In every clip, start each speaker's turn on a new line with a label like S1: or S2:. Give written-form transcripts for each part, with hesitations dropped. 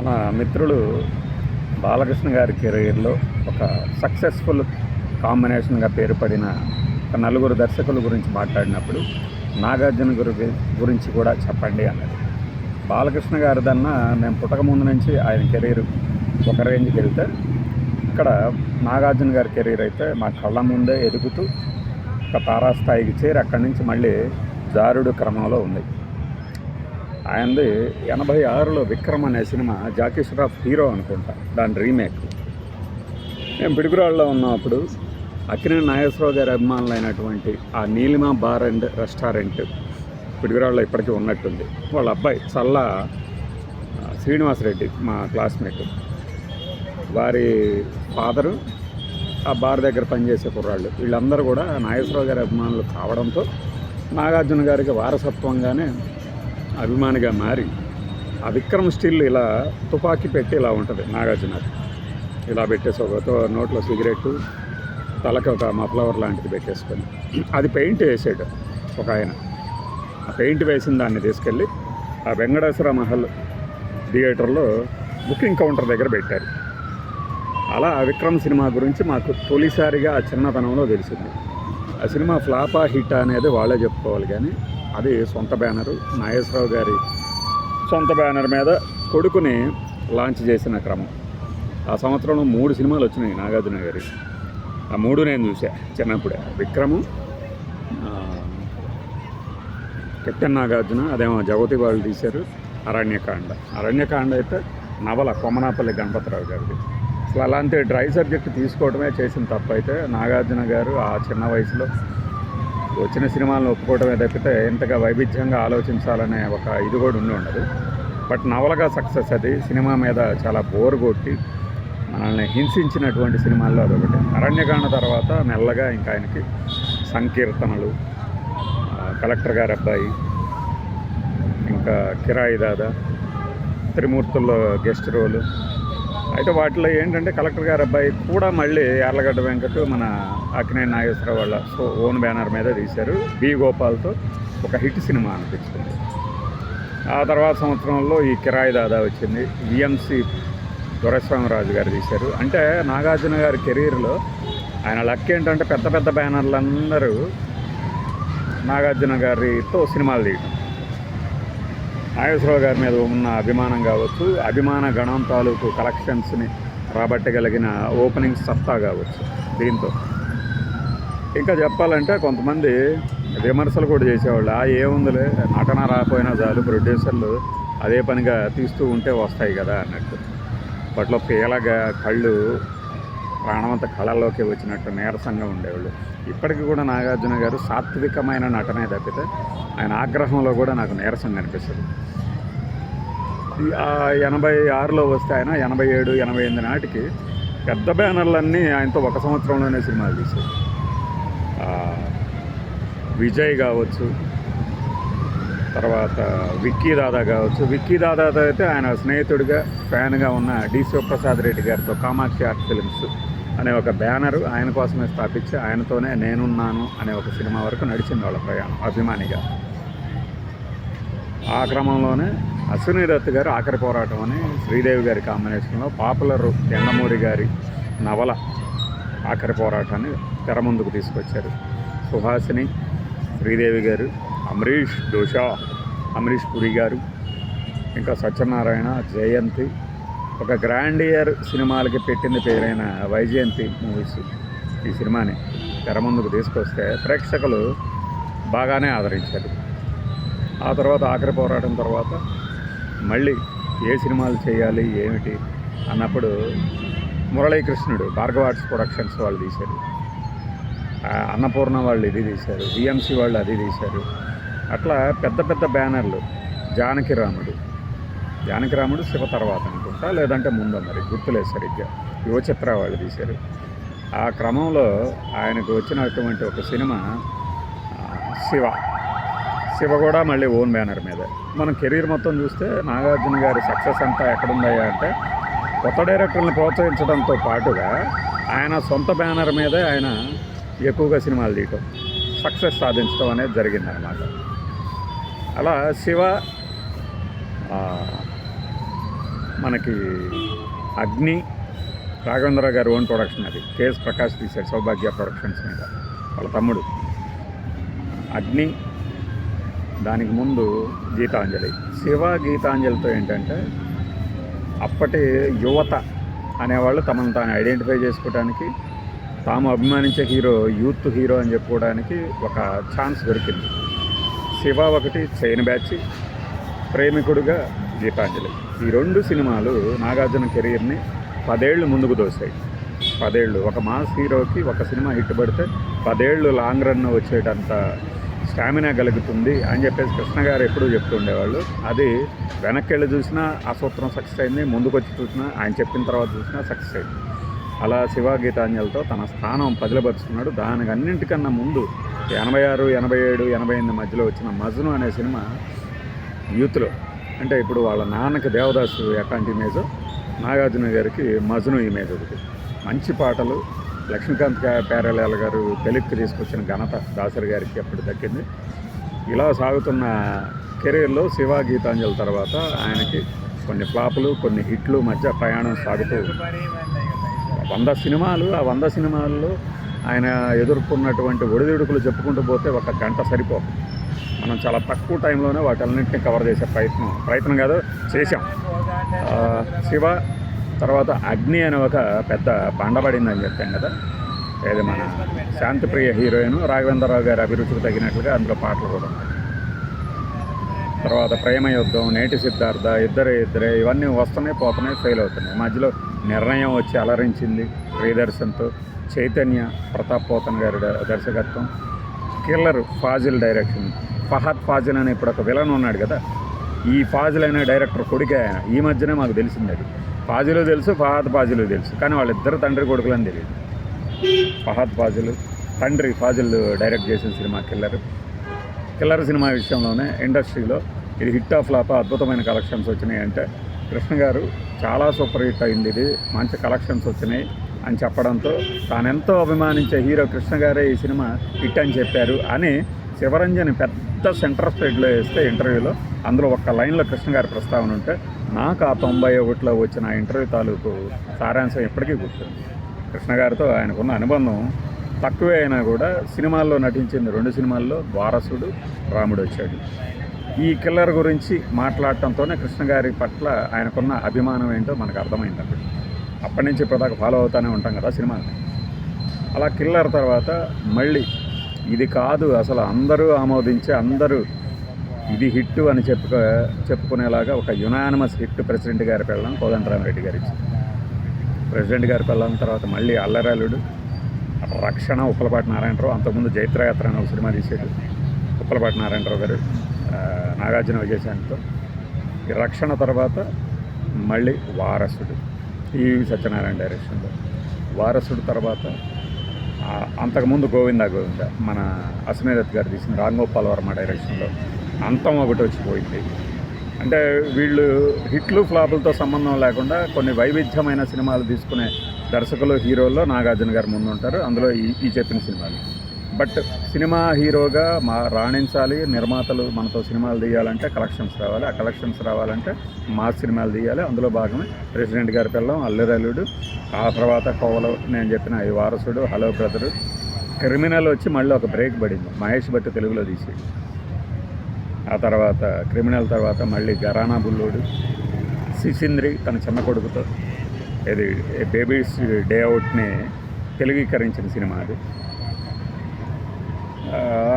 S1: మన మిత్రులు బాలకృష్ణ గారి కెరీర్లో ఒక సక్సెస్ఫుల్ కాంబినేషన్గా పేరు పడిన ఒక నలుగురు దర్శకుల గురించి మాట్లాడినప్పుడు నాగార్జున గురించి కూడా చెప్పండి అన్నది. బాలకృష్ణ గారిదన్నా మేము పుట్టక ముందు నుంచి ఆయన కెరీర్ ఒక రేంజ్కి వెళ్తే, ఇక్కడ నాగార్జున గారి కెరీర్ అయితే మా కళ్ళ ముందే ఎదుగుతూ ఒక తారాస్థాయికి చేరి అక్కడి నుంచి మళ్ళీ జారుడు క్రమంలో ఉంది. ఆయనది 86లో విక్రమ్ అనే సినిమా, జాకీ ష్రాఫ్ హీరో అనుకుంటా, దాని రీమేక్. మేము పిడుగురాళ్ళలో ఉన్నప్పుడు అక్కినేని నాగేశ్వరరావు గారి అభిమానులైనటువంటి ఆ నీలిమ బార్ అండ్ రెస్టారెంట్ పిడుగురాళ్ళలో ఇప్పటికీ ఉన్నట్టుంది. వాళ్ళ అబ్బాయి చల్లా శ్రీనివాసరెడ్డి, మా క్లాస్మేట్, వారి ఫాదరు ఆ బార్ దగ్గర పనిచేసే కుర్రాళ్ళు, వీళ్ళందరూ కూడా నాగేశ్వరరావు గారి అభిమానులు కావడంతో నాగార్జున గారికి వారసత్వంగానే అభిమానిగా మారి ఆ విక్రమ్ స్టిల్ ఇలా తుపాకీ పెట్టి ఇలా ఉంటుంది. నాగార్జున ఇలా పెట్టేసి ఒక నోట్లో సిగరెట్టు, తలకి ఒక మఫ్లవర్ లాంటిది పెట్టేసుకొని అది పెయింట్ వేసాడు ఒక ఆయన. ఆ పెయింట్ వేసిన దాన్ని తీసుకెళ్ళి ఆ వెంకటేశ్వర మహల్ థియేటర్లో బుకింగ్ కౌంటర్ దగ్గర పెట్టారు. అలా విక్రమ్ సినిమా గురించి మాకు తొలిసారిగా ఆ చిన్నతనంలో తెలిసింది. ఆ సినిమా ఫ్లాపా హిట్ అనేది వాళ్ళే చెప్పుకోవాలి, కానీ అది సొంత బ్యానరు, నాగేశ్వరరావు గారి సొంత బ్యానర్ మీద కొడుకుని లాంచ్ చేసిన క్రమం. ఆ సంవత్సరంలో 3 సినిమాలు వచ్చినాయి నాగార్జున గారి. ఆ 3 నేను చూసా చిన్నప్పుడే. విక్రము, కెప్టెన్ నాగార్జున, అదేమో జగతి వాళ్ళు తీశారు, అరణ్యకాండ అయితే నవల కొమ్మనాపల్లి గణపతిరావు గారిది. అసలు అలాంటి డ్రై సబ్జెక్ట్ తీసుకోవడమే చేసిన తప్పు. అయితే నాగార్జున గారు ఆ చిన్న వయసులో వచ్చిన సినిమాలను ఒప్పుకోవడమే తప్పితే ఇంతగా వైవిధ్యంగా ఆలోచించాలనే ఒక ఇది కూడా ఉండదు. బట్ నవలగా సక్సెస్ అది. సినిమా మీద చాలా బోర్ కొట్టి మనల్ని హింసించినటువంటి సినిమాల్లో అదొకటి. అరణ్యకాండ తర్వాత మెల్లగా ఇంకా ఆయనకి సంకీర్తనలు, కలెక్టర్ గారి అబ్బాయి, ఇంకా కిరాయి దాదా, త్రిమూర్తుల్లో గెస్ట్ రోలు. అయితే వాటిలో ఏంటంటే కలెక్టర్ గారి అబ్బాయి కూడా మళ్ళీ యార్లగడ్డ వెంకట్ మన అక్కినేని నాగేశ్వరరావు వాళ్ళ ఓన్ బ్యానర్ మీద తీశారు. బి గోపాల్తో ఒక హిట్ సినిమా అనిపించింది. ఆ తర్వాత సంవత్సరంలో ఈ కిరాయి దాదా వచ్చింది. విఎంసి దొరస్వామిరాజు గారు తీశారు. అంటే నాగార్జున గారి కెరీర్లో ఆయన లక్ ఏంటంటే పెద్ద పెద్ద బ్యానర్లందరూ నాగార్జున గారితో సినిమాలు తీయడం. నాగేశ్వరరావు గారి మీద ఉన్న అభిమానం కావచ్చు, అభిమాన గణం తాలూకు కలెక్షన్స్ని రాబట్టగలిగిన ఓపెనింగ్ సత్తా కావచ్చు. దీంతో ఇంకా చెప్పాలంటే కొంతమంది విమర్శలు కూడా చేసేవాళ్ళు, ఏముందిలే నటన రాకపోయినా చాలు, ప్రొడ్యూసర్లు అదే పనిగా తీస్తూ ఉంటే వస్తాయి కదా అన్నట్టు. అప్పట్లో పీలగా కళ్ళు ప్రాణవంత కళల్లోకి వచ్చినట్టు నీరసంగా ఉండేవాళ్ళు. ఇప్పటికీ కూడా నాగార్జున గారు సాత్వికమైన నటనే తప్పితే ఆయన ఆగ్రహంలో కూడా నాకు నీరసంగా అనిపిస్తుంది. 86లో వస్తే ఆయన 87, 88 నాటికి పెద్ద బ్యానర్లన్నీ ఆయనతో ఒక సంవత్సరంలోనే సినిమాలు తీశారు. విజయ్ కావచ్చు, తర్వాత విక్కీ దాదా కావచ్చు. విక్కీ దాదా అయితే ఆయన స్నేహితుడిగా ఫ్యాన్గా ఉన్న డి శివప్రసాద్ రెడ్డి గారితో కామాక్షి ఆర్ట్ ఫిల్మ్స్ అనే ఒక బ్యానరు ఆయన కోసమే స్థాపించి ఆయనతోనే నేనున్నాను అనే ఒక సినిమా వరకు నడిచింది వాళ్ళ ప్రయాణం అభిమానిగా. ఆ క్రమంలోనే అశ్విని దత్ గారు ఆఖరి పోరాటం అని శ్రీదేవి గారి కాంబినేషన్లో పాపులర్ ఎండమూరి గారి నవల ఆఖరి పోరాటాన్ని తెర ముందుకు తీసుకొచ్చారు. సుహాసిని, శ్రీదేవి గారు, అమరీష్ పురి గారు, ఇంకా సత్యనారాయణ, జయంతి, ఒక గ్రాండ్ ఇయర్ సినిమాలకి పెట్టింది పేరైన వైజయంతి మూవీస్ ఈ సినిమాని తెర ముందుకు తీసుకొస్తే ప్రేక్షకులు బాగానే ఆదరించారు. ఆ తర్వాత ఆఖరి పోరాటం తర్వాత మళ్ళీ ఏ సినిమాలు చేయాలి ఏమిటి అన్నప్పుడు మురళీకృష్ణుడు భార్గవ ఆర్ట్స్ ప్రొడక్షన్స్ వాళ్ళు తీశారు, అన్నపూర్ణ వాళ్ళు ఇది తీశారు, విఎంసి వాళ్ళు అది తీశారు. అట్లా పెద్ద పెద్ద బ్యానర్లు. జానకిరాముడు శివ తర్వాత అనుకుంటా, లేదంటే ముందు, మరి గుర్తులేదు సరిగ్గా, యువచిత్ర వాళ్ళు తీశారు. ఆ క్రమంలో ఆయనకు వచ్చినటువంటి ఒక సినిమా శివ కూడా మళ్ళీ ఓన్ బ్యానర్ మీద. మనం కెరీర్ మొత్తం చూస్తే నాగార్జున గారి సక్సెస్ అంతా ఎక్కడుందయ్యా అంటే కొత్త డైరెక్టర్ని ప్రోత్సహించడంతో పాటుగా ఆయన సొంత బ్యానర్ మీదే ఆయన ఎక్కువగా సినిమాలు తీయటం, సక్సెస్ సాధించడం అనేది జరిగిందనమాట. అలా శివ మనకి అగ్ని రాఘవేంద్రరావు గారి ఓన్ ప్రొడక్షన్, అది కేఎస్ ప్రకాష్ తీశాడు సౌభాగ్య ప్రొడక్షన్స్ మీద, వాళ్ళ తమ్ముడు. అగ్ని, దానికి ముందు గీతాంజలి. శివ గీతాంజలితో ఏంటంటే అప్పటి యువత అనేవాళ్ళు తమను తాను ఐడెంటిఫై చేసుకోవడానికి, తాము అభిమానించే హీరో యూత్ హీరో అని చెప్పుకోవడానికి ఒక ఛాన్స్ దొరికింది. శివ ఒకటి, చైన్ బ్యాచ్, ప్రేమికుడుగా గీతాంజలి. ఈ 2 సినిమాలు నాగార్జున కెరీర్ని 10 ఏళ్ళు ముందుకు దోశాయి. 10 ఏళ్ళు ఒక మాస్ హీరోకి ఒక సినిమా హిట్ పడితే 10 ఏళ్ళు లాంగ్ రన్ వచ్చేటంత స్టామినా కలుగుతుంది అని చెప్పేసి కృష్ణ గారు ఎప్పుడూ చెప్తూ ఉండేవాళ్ళు. అది వెనక్కి వెళ్ళి చూసినా ఆ సూత్రం సక్సెస్ అయింది, ముందుకు వచ్చి చూసినా ఆయన చెప్పిన తర్వాత చూసినా సక్సెస్ అయింది. అలా శివ గీతాంజలితో తన స్థానం పదిలపరుచుకున్నాడు. దానికి అన్నింటికన్నా ముందు 86, 87, 88 మధ్యలో వచ్చిన మజ్ను అనే సినిమా యూత్లో, అంటే ఇప్పుడు వాళ్ళ నాన్నకి దేవదాసు ఎట్లాంటి ఇమేజో నాగార్జున గారికి మజ్ను ఇమేజ్ ఒకటి. మంచి పాటలు, లక్ష్మీకాంత్ ప్యారలాల్ గారు తెలుగుకి తీసుకొచ్చిన ఘనత దాసరి గారికి అప్పుడు దక్కింది. ఇలా సాగుతున్న కెరీర్లో శివ గీతాంజలి తర్వాత ఆయనకి కొన్ని ఫ్లాపులు, కొన్ని హిట్లు మధ్య ప్రయాణం సాగుతూ 100 సినిమాలు. ఆ 100 సినిమాల్లో ఆయన ఎదుర్కొన్నటువంటి ఒడిదుడుకులు చెప్పుకుంటూ పోతే ఒక గంట సరిపోదు. మనం చాలా తక్కువ టైంలోనే వాటన్నింటినీ కవర్ చేసే ప్రయత్నం కాదు చేశాం. శివ తర్వాత అగ్ని అనే ఒక పెద్ద బండబడిందని చెప్పాం కదా, ఏది మన శాంతిప్రియ హీరోయిన్, రాఘవేంద్రరావు గారి అభిరుచికి తగినట్లుగా అందులో పాటలు కూడా ఉన్నాయి. తర్వాత ప్రేమ యుద్ధం, నేటి సిద్ధార్థ, ఇద్దరే ఇవన్నీ వస్తున్నాయి పోతున్నాయి, ఫెయిల్ అవుతున్నాయి. మధ్యలో నిర్ణయం వచ్చి అలరించింది ప్రియదర్శన్తో. చైతన్య, ప్రతాప్ పోతన్ గారి దర్శకత్వం. Killer, Fazil direction. ఫహద్ ఫాజిల్ అనే ఇప్పుడు ఒక విలన్ ఉన్నాడు కదా, ఈ ఫాజిల్ అనే డైరెక్టర్ కొడుకే ఆయన. ఈ మధ్యనే మాకు తెలిసింది అది. ఫాజిలు తెలుసు, ఫహద్ ఫాజిలు తెలుసు, కానీ వాళ్ళిద్దరు తండ్రి కొడుకులు అని తెలియదు. ఫహద్ ఫాజిల్ తండ్రి, ఫాజిల్ డైరెక్ట్ చేసిన సినిమా కిల్లర్ సినిమా విషయంలోనే ఇండస్ట్రీలో ఇది హిట్ ఆఫ్ ఫ్లాప్, అద్భుతమైన కలెక్షన్స్ వచ్చినాయి అంటే కృష్ణ గారు చాలా సూపర్ హిట్ అయింది, ఇది మంచి కలెక్షన్స్ వచ్చినాయి అని చెప్పడంతో తానెంతో అభిమానించే హీరో కృష్ణ గారే ఈ సినిమా హిట్ అని చెప్పారు అని శివరంజన్ పెద్ద సెంటర్ స్టేజ్లో వేస్తే ఇంటర్వ్యూలో, అందులో ఒక్క లైన్లో కృష్ణ గారి ప్రస్తావన ఉంటే నాకు ఆ 91లో వచ్చిన ఇంటర్వ్యూ తాలూకు సారాంశం ఎప్పటికీ గుర్తుంది. కృష్ణ గారితో ఆయనకున్న అనుబంధం తక్కువే అయినా కూడా సినిమాల్లో నటించింది 2 సినిమాల్లో వారసుడు, రాముడు వచ్చాడు. ఈ కిల్లర్ గురించి మాట్లాడటంతోనే కృష్ణ గారి పట్ల ఆయనకున్న అభిమానం ఏంటో మనకు అర్థమైంది. అప్పటి నుంచి ఇప్పటిదాకా ఫాలో అవుతూనే ఉంటాం కదా సినిమాని. అలా కిల్లర్ తర్వాత మళ్ళీ ఇది కాదు అసలు అందరూ ఆమోదించే, అందరూ ఇది హిట్ అని చెప్పుకునేలాగా ఒక యునానిమస్ హిట్ ప్రెసిడెంట్ గారి పెళ్ళాం కోదండరామిరెడ్డి గారు ఇచ్చింది. ప్రెసిడెంట్ గారి పెళ్ళాం తర్వాత మళ్ళీ అల్లరాలుడు, రక్షణ, ఉప్పలపాటి నారాయణరావు. అంతకుముందు జైత్రయాత్ర అనే ఒక సినిమా తీసేది ఉప్పలపాటి నారాయణరావు గారు, నాగార్జున విజయశాంతితో. ఈ రక్షణ తర్వాత మళ్ళీ వారసుడు, ఈవి సత్యనారాయణ డైరెక్షన్లో. వారసుడు తర్వాత అంతకుముందు గోవింద మన అశ్వనీదత్ గారు తీసిన రాంగోపాల్ వర్మ డైరెక్షన్లో అంతం ఒకటి వచ్చిపోయింది. అంటే వీళ్ళు హిట్లు ఫ్లాపులతో సంబంధం లేకుండా కొన్ని వైవిధ్యమైన సినిమాలు తీసుకునే దర్శకులు, హీరోల్లో నాగార్జున గారు ముందు ఉంటారు. అందులో ఈ చెప్పిన సినిమాలు. బట్ సినిమా హీరోగా రాణించాలి, నిర్మాతలు మనతో సినిమాలు తీయాలంటే కలెక్షన్స్ రావాలి, ఆ కలెక్షన్స్ రావాలంటే మాస్ సినిమాలు తీయాలి. అందులో భాగమే ప్రెసిడెంట్ గారి పిల్లం, అల్లరల్లుడు, ఆ తర్వాత కోవలో నేను చెప్పిన ఈ వారసుడు, హలో బ్రదరు, క్రిమినల్ వచ్చి మళ్ళీ ఒక బ్రేక్ పడింది, మహేష్ భట్ తెలుగులో తీసి. ఆ తర్వాత క్రిమినల్ తర్వాత మళ్ళీ ఘరానా బుల్లోడు, సిసింద్రి తన చిన్న కొడుకుతో ఇది బేబీస్ డే అవుట్ని తెలుగీకరించిన సినిమా అది.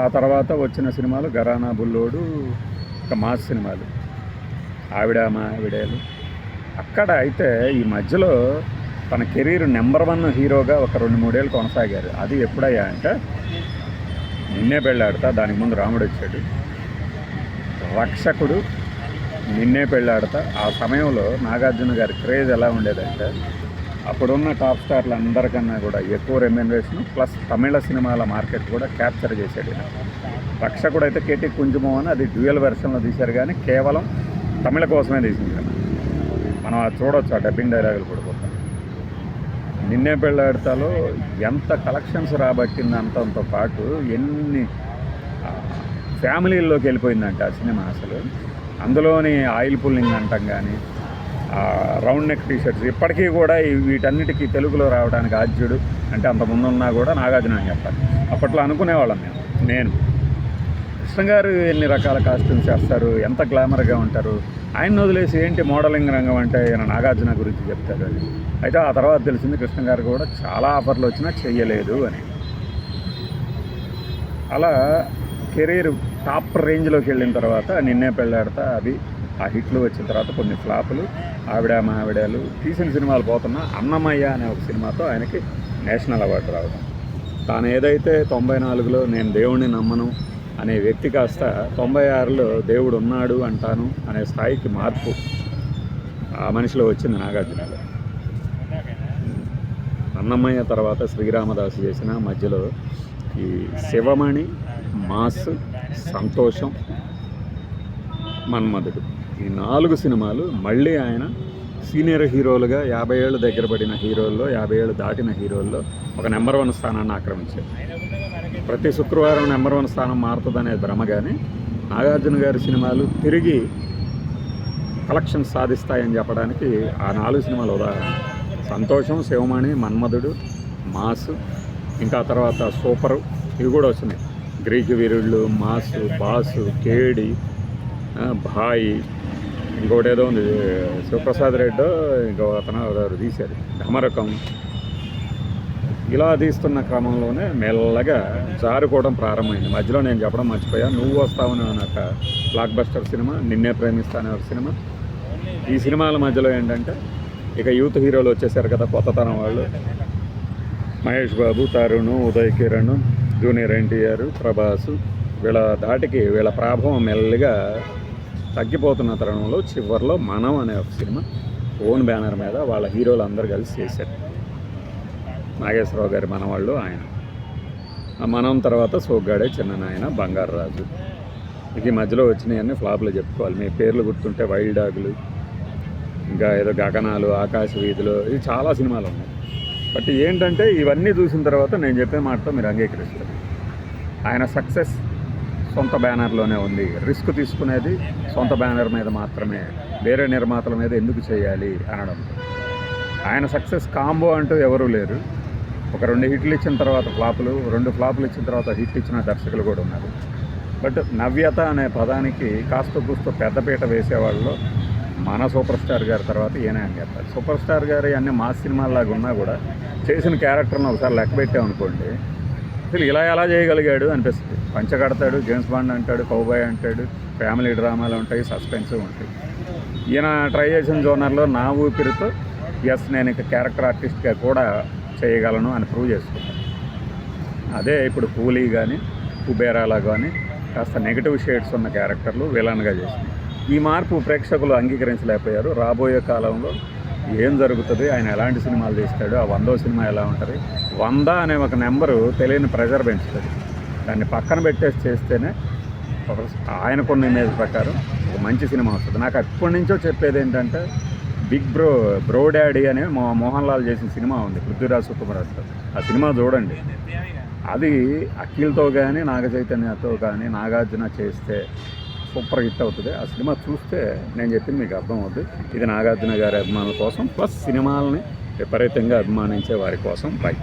S1: ఆ తర్వాత వచ్చిన సినిమాలు ఘరానా బుల్లోడు, ఒక మాస్ సినిమాలు, ఆవిడ మా ఆవిడేలు. అక్కడ అయితే ఈ మధ్యలో తన కెరీర్ నెంబర్ 1 హీరోగా ఒక 2-3 ఏళ్ళు కొనసాగారు. అది ఎప్పుడయ్యా అంటే నిన్నే పెళ్ళాడతా, దానికి ముందు రాముడు వచ్చాడు, రక్షకుడు, నిన్నే పెళ్ళాడతా. ఆ సమయంలో నాగార్జున గారి క్రేజ్ ఎలా ఉండేదంటే అప్పుడున్న టాప్ స్టార్లు అందరికన్నా కూడా ఎక్కువ రెమ్యునరేషన్ ప్లస్ తమిళ సినిమాల మార్కెట్ కూడా క్యాప్చర్ చేశాడు. రక్షకుడు అయితే కేటీ కుంజుమోహన్, అది డ్యూయల్ వెర్షన్లో తీశారు కానీ కేవలం తమిళ కోసమే తీసింది కదా, మనం అది చూడవచ్చు, ఆ డబ్బింగ్ డైలాగులు కూడా పోతాం. నిన్నే పెళ్ళాడతాలో ఎంత కలెక్షన్స్ రాబట్టింది, అంతంతో పాటు ఎన్ని ఫ్యామిలీల్లోకి వెళ్ళిపోయిందంటే ఆ సినిమా. అసలు అందులోని ఆయిల్ పుల్లింగ్ అంటాం కానీ, రౌండ్ నెక్ టీషర్ట్స్ ఇప్పటికీ కూడా వీటన్నిటికీ తెలుగులో రావడానికి ఆద్యుడు అంటే అంత ముందున్నా కూడా నాగార్జున అని చెప్పాలి. అప్పట్లో అనుకునేవాళ్ళం నేను కృష్ణ గారు ఎన్ని రకాల కాస్ట్యూమ్స్ చేస్తారు, ఎంత గ్లామర్గా ఉంటారు, ఆయన వదిలేసి ఏంటి మోడలింగ్ రంగం అంటే ఈయన నాగార్జున గురించి చెప్తారు అని. అయితే ఆ తర్వాత తెలిసింది కృష్ణ గారు కూడా చాలా ఆఫర్లు వచ్చినా చెయ్యలేదు అని. అలా కెరీర్ టాప్ రేంజ్లోకి వెళ్ళిన తర్వాత నిన్నే పెళ్ళాడతా అది ఆ హిట్లు వచ్చిన తర్వాత కొన్ని ఫ్లాపులు, ఆవిడ మా ఆవిడలు తీసిన సినిమాలు పోతున్నా అన్నమయ్య అనే ఒక సినిమాతో ఆయనకి నేషనల్ అవార్డు రావడం. తాను ఏదైతే 94లో నేను దేవుణ్ణి నమ్మను అనే వ్యక్తి కాస్త 96లో దేవుడు ఉన్నాడు అంటాను అనే స్థాయికి మార్పు ఆ మనిషిలో వచ్చింది నాగార్జునలో. అన్నమయ్య తర్వాత శ్రీరామదాసు చేసిన మధ్యలో ఈ శివమణి, మాస్, సంతోషం, మన్మధుడు ఈ 4 సినిమాలు మళ్ళీ ఆయన సీనియర్ హీరోలుగా 50 ఏళ్ళు దగ్గర పడిన హీరోల్లో 50 ఏళ్ళు దాటిన హీరోల్లో ఒక నెంబర్ 1 స్థానాన్ని ఆక్రమించారు. ప్రతి శుక్రవారం నెంబర్ 1 స్థానం మారుతుందనే భ్రమ, కానీ నాగార్జున గారి సినిమాలు తిరిగి కలెక్షన్ సాధిస్తాయని చెప్పడానికి ఆ 4 సినిమాలు ఉదాహరణ. సంతోషం, శివమణి, మన్మధుడు, మాస్, ఇంకా తర్వాత సూపరు ఇవి కూడా వచ్చినాయి. గ్రీకు వీరుళ్ళు, మాసు, బాసు, కేడి, భాయి, ఇంకోటి ఏదో ఉంది శివప్రసాద్ రెడ్డి, ఇంకో అతను తీశారు ఢమరకం. ఇలా తీస్తున్న క్రమంలోనే మెల్లగా జారుకోవడం ప్రారంభమైంది. మధ్యలో నేను చెప్పడం మర్చిపోయా, నువ్వు వస్తావని ఒక బ్లాక్ బస్టర్ సినిమా, నిన్నే ప్రేమిస్తానే ఒక సినిమా. ఈ సినిమాల మధ్యలో ఏంటంటే ఇక యూత్ హీరోలు వచ్చేసారు కదా, కొత్తతనం వాళ్ళు. మహేష్ బాబు, తరుణ్, ఉదయ్ కిరణ్, జూనియర్ ఎన్టీఆర్, ప్రభాస్, వీళ్ళ ధాటికి వీళ్ళ ప్రాభవం మెల్లగా తగ్గిపోతున్న తరుణంలో చివరిలో మనం అనే ఒక సినిమా ఓన్ బ్యానర్ మీద వాళ్ళ హీరోలు అందరూ కలిసి చేశారు. నాగేశ్వరరావు గారి మనవాళ్ళు ఆయన. ఆ మనం తర్వాత సోగ్గాడే, చిన్ననాయన, బంగారు రాజు. ఈ మధ్యలో వచ్చినాయన్నీ ఫ్లాప్లు చెప్పుకోవాలి. మీ పేర్లు గుర్తుంటే వైల్డ్ డాగులు, ఇంకా ఏదో గగనాలు, ఆకాశ వీధులు, ఇవి చాలా సినిమాలు ఉన్నాయి. బట్ ఏంటంటే ఇవన్నీ చూసిన తర్వాత నేను చెప్పే మాటతో మీరు అంగీకరిస్తారు. ఆయన సక్సెస్ సొంత బ్యానర్లోనే ఉంది. రిస్క్ తీసుకునేది సొంత బ్యానర్ మీద మాత్రమే, వేరే నిర్మాతల మీద ఎందుకు చేయాలి అనడం. ఆయన సక్సెస్ కాంబో అంటూ ఎవరూ లేరు. ఒక 2 హిట్లు ఇచ్చిన తర్వాత ఫ్లాపులు, 2 ఫ్లాపులు ఇచ్చిన తర్వాత హిట్ ఇచ్చిన దర్శకులు కూడా ఉన్నారు. బట్ నవ్యత అనే పదానికి కాస్త కూస్తో పెద్దపీట వేసేవాళ్ళు మన సూపర్ స్టార్ గారి తర్వాత ఈయనే అని చెప్తారు. సూపర్ స్టార్ గారి అన్ని మాస్ సినిమాల్లాగా ఉన్నా కూడా చేసిన క్యారెక్టర్ను ఒకసారి లెక్క పెట్టామనుకోండి, అసలు ఇలా ఎలా చేయగలిగాడు అనిపిస్తుంది. పంచ కడతాడు, జేమ్స్ బాండ్ అంటాడు, కౌబాయ్ అంటాడు, ఫ్యామిలీ డ్రామాలు ఉంటాయి, సస్పెన్స్ ఉంటాయి. ఈయన ట్రై చేసిన జోనర్లో నా ఊపిరితో నేను ఇక క్యారెక్టర్ ఆర్టిస్ట్గా కూడా చేయగలను అని ప్రూవ్ చేసుకుంటాను. అదే ఇప్పుడు కూలీ కానీ కుబేరాలా కానీ కాస్త నెగిటివ్ షేడ్స్ ఉన్న క్యారెక్టర్లు విలన్గా చేసింది. ఈ మార్పు ప్రేక్షకులు అంగీకరించలేకపోయారు. రాబోయే కాలంలో ఏం జరుగుతుంది, ఆయన ఎలాంటి సినిమాలు తీస్తాడు, ఆ 100వ సినిమా ఎలా ఉంటుంది, 100 అనే ఒక నెంబరు తెలియని ప్రెజర్ పెంచుతుంది. దాన్ని పక్కన పెట్టేసి చేస్తేనే ఆయనకున్న ఇమేజ్ ప్రకారం ఒక మంచి సినిమా వస్తుంది. నాకు ఎప్పటి నుంచో చెప్పేది ఏంటంటే బ్రో డాడీ అనే మోహన్ లాల్ చేసిన సినిమా ఉంది, పృథ్వీరాజ్ సుకుమార్తో. ఆ సినిమా చూడండి. అది అఖిల్తో కానీ నాగ చైతన్యతో కానీ నాగార్జున చేస్తే సూపర్ హిట్ అవుతుంది. ఆ సినిమా చూస్తే నేను చెప్పింది మీకు అర్థం అవుతుంది. ఇది నాగార్జున గారి అభిమానుల కోసం, ప్లస్ సినిమాలని విపరీతంగా అభిమానించే వారి కోసం. బై.